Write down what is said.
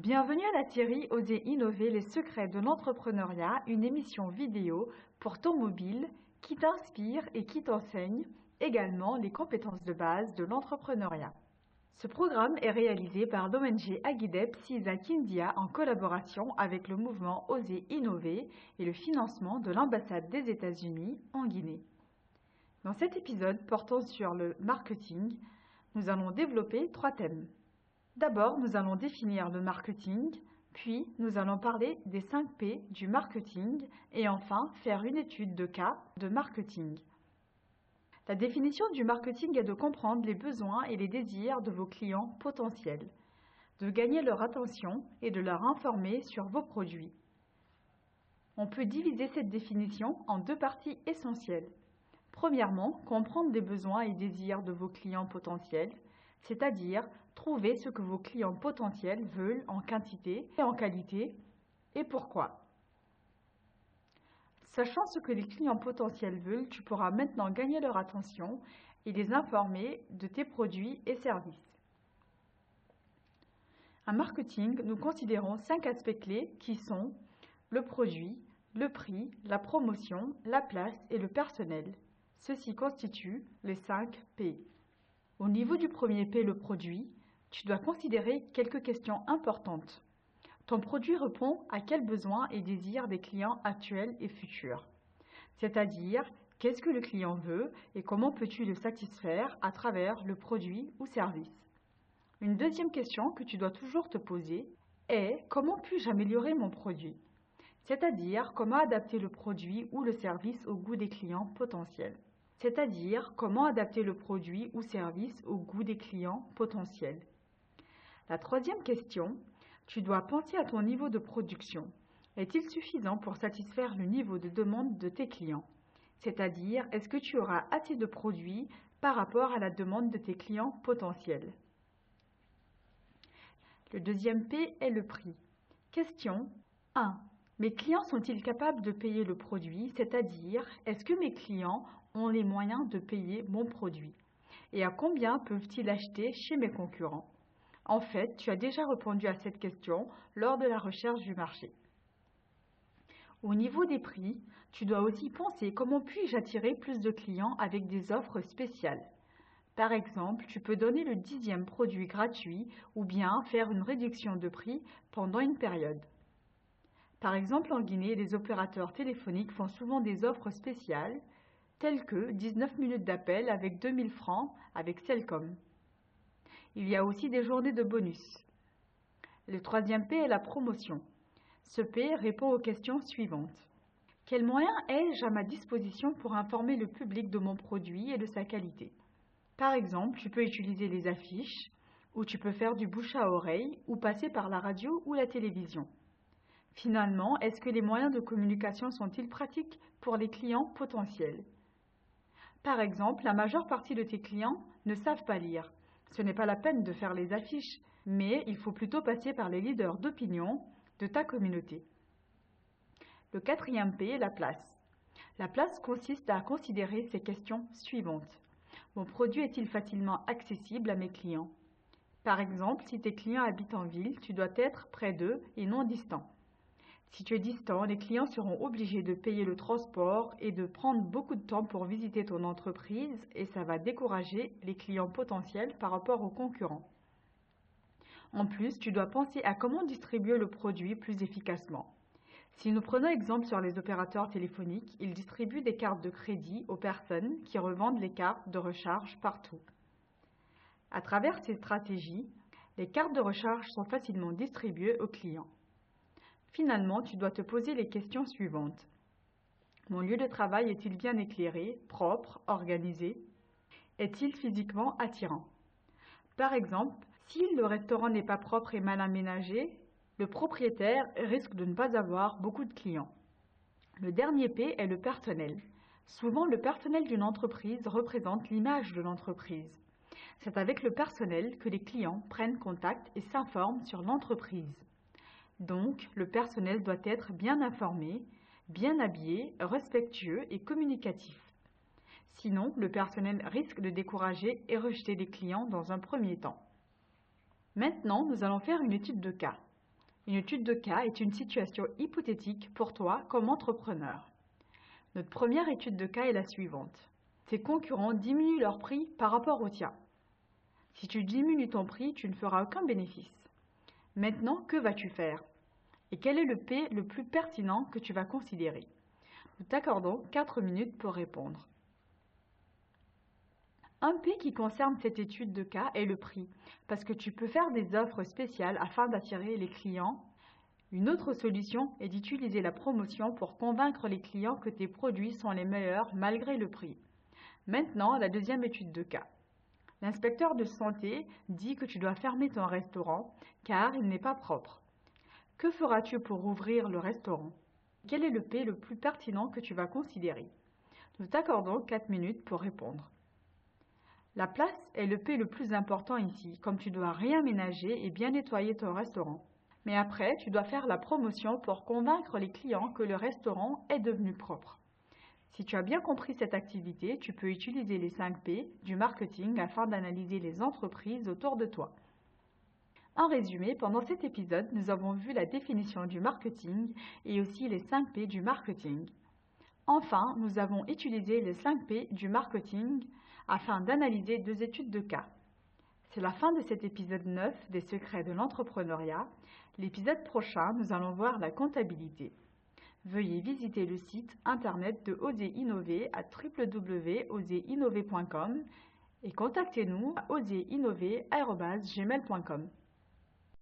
Bienvenue à la série Oser innover les secrets de l'entrepreneuriat, une émission vidéo pour ton mobile qui t'inspire et qui t'enseigne également les compétences de base de l'entrepreneuriat. Ce programme est réalisé par l'ONG Agidep Isaac India en collaboration avec le mouvement Oser innover et le financement de l'ambassade des États-Unis en Guinée. Dans cet épisode portant sur le marketing, nous allons développer 3 thèmes. D'abord, nous allons définir le marketing, puis nous allons parler des 5 P du marketing et enfin faire une étude de cas de marketing. La définition du marketing est de comprendre les besoins et les désirs de vos clients potentiels, de gagner leur attention et de leur informer sur vos produits. On peut diviser cette définition en 2 parties essentielles. Premièrement, comprendre les besoins et désirs de vos clients potentiels, c'est-à-dire trouver ce que vos clients potentiels veulent en quantité et en qualité et pourquoi. Sachant ce que les clients potentiels veulent, tu pourras maintenant gagner leur attention et les informer de tes produits et services. En marketing, nous considérons 5 aspects clés qui sont le produit, le prix, la promotion, la place et le personnel. Ceci constitue les 5 P. Au niveau du premier P, le produit, tu dois considérer quelques questions importantes. Ton produit répond à quels besoins et désirs des clients actuels et futurs. C'est-à-dire, qu'est-ce que le client veut et comment peux-tu le satisfaire à travers le produit ou service. Une deuxième question que tu dois toujours te poser est comment puis-je améliorer mon produit? C'est-à-dire comment adapter le produit ou le service au goût des clients potentiels. C'est-à-dire comment adapter le produit ou service au goût des clients potentiels. La troisième question, tu dois penser à ton niveau de production. Est-il suffisant pour satisfaire le niveau de demande de tes clients? C'est-à-dire, est-ce que tu auras assez de produits par rapport à la demande de tes clients potentiels? Le deuxième P est le prix. Question 1. Mes clients sont-ils capables de payer le produit? C'est-à-dire, est-ce que mes clients ont les moyens de payer mon produit? Et à combien peuvent-ils acheter chez mes concurrents? En fait, tu as déjà répondu à cette question lors de la recherche du marché. Au niveau des prix, tu dois aussi penser comment puis-je attirer plus de clients avec des offres spéciales. Par exemple, tu peux donner le 10e produit gratuit ou bien faire une réduction de prix pendant une période. Par exemple, en Guinée, les opérateurs téléphoniques font souvent des offres spéciales, telles que 19 minutes d'appel avec 2000 francs avec Cellcom. Il y a aussi des journées de bonus. Le troisième P est la promotion. Ce P répond aux questions suivantes. Quels moyens ai-je à ma disposition pour informer le public de mon produit et de sa qualité? Par exemple, tu peux utiliser les affiches, ou tu peux faire du bouche à oreille, ou passer par la radio ou la télévision. Finalement, est-ce que les moyens de communication sont-ils pratiques pour les clients potentiels? Par exemple, la majeure partie de tes clients ne savent pas lire. Ce n'est pas la peine de faire les affiches, mais il faut plutôt passer par les leaders d'opinion de ta communauté. Le quatrième P est la place. La place consiste à considérer ces questions suivantes. Mon produit est-il facilement accessible à mes clients? Par exemple, si tes clients habitent en ville, tu dois être près d'eux et non distant. Si tu es distant, les clients seront obligés de payer le transport et de prendre beaucoup de temps pour visiter ton entreprise et ça va décourager les clients potentiels par rapport aux concurrents. En plus, tu dois penser à comment distribuer le produit plus efficacement. Si nous prenons exemple sur les opérateurs téléphoniques, ils distribuent des cartes de crédit aux personnes qui revendent les cartes de recharge partout. À travers ces stratégies, les cartes de recharge sont facilement distribuées aux clients. Finalement, tu dois te poser les questions suivantes. Mon lieu de travail est-il bien éclairé, propre, organisé? Est-il physiquement attirant? Par exemple, si le restaurant n'est pas propre et mal aménagé, le propriétaire risque de ne pas avoir beaucoup de clients. Le dernier P est le personnel. Souvent, le personnel d'une entreprise représente l'image de l'entreprise. C'est avec le personnel que les clients prennent contact et s'informent sur l'entreprise. Donc, le personnel doit être bien informé, bien habillé, respectueux et communicatif. Sinon, le personnel risque de décourager et rejeter les clients dans un premier temps. Maintenant, nous allons faire une étude de cas. Une étude de cas est une situation hypothétique pour toi comme entrepreneur. Notre première étude de cas est la suivante. Tes concurrents diminuent leur prix par rapport au tien. Si tu diminues ton prix, tu ne feras aucun bénéfice. Maintenant, que vas-tu faire? Et quel est le P le plus pertinent que tu vas considérer? Nous t'accordons 4 minutes pour répondre. Un P qui concerne cette étude de cas est le prix, parce que tu peux faire des offres spéciales afin d'attirer les clients. Une autre solution est d'utiliser la promotion pour convaincre les clients que tes produits sont les meilleurs malgré le prix. Maintenant, la deuxième étude de cas. L'inspecteur de santé dit que tu dois fermer ton restaurant car il n'est pas propre. Que feras-tu pour rouvrir le restaurant? Quel est le P le plus pertinent que tu vas considérer? Nous t'accordons 4 minutes pour répondre. La place est le P le plus important ici, comme tu dois réaménager et bien nettoyer ton restaurant. Mais après, tu dois faire la promotion pour convaincre les clients que le restaurant est devenu propre. Si tu as bien compris cette activité, tu peux utiliser les 5 P du marketing afin d'analyser les entreprises autour de toi. En résumé, pendant cet épisode, nous avons vu la définition du marketing et aussi les 5 P du marketing. Enfin, nous avons utilisé les 5 P du marketing afin d'analyser 2 études de cas. C'est la fin de cet épisode 9 des secrets de l'entrepreneuriat. L'épisode prochain, nous allons voir la comptabilité. Veuillez visiter le site internet de Oser Innover à www.oserinnover.com et contactez-nous à oserinnover@gmail.com.